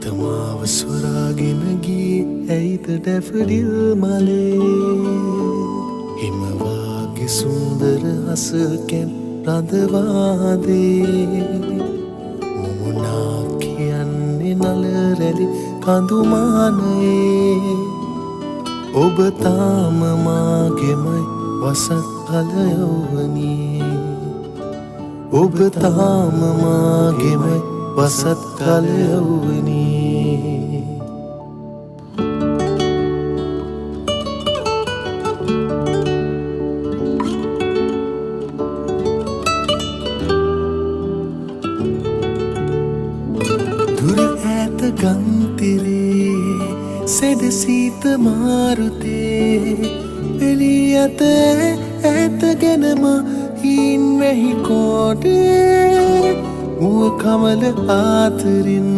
හිතමාව සොරාගෙන ගියේ ඇයිද ඩැෆඩිල් මලේ හිමවාගේ සුන්දර හසකැන් රඳවාදේ මුමුණා කියන්නේ නල රැලි කඳුමානයේ ඔබ තාම මාගෙමයි වසත් කල යෞවනී ඔබ තාම මාගෙමයි වසත් කල යෞවනී දුර ඈත ගන්තිරේ සෙද සීත මාරුතේ එළිය ඇත ඈතගෙනම හීන් වැහි කෝටේ මුව කමල ආතරින්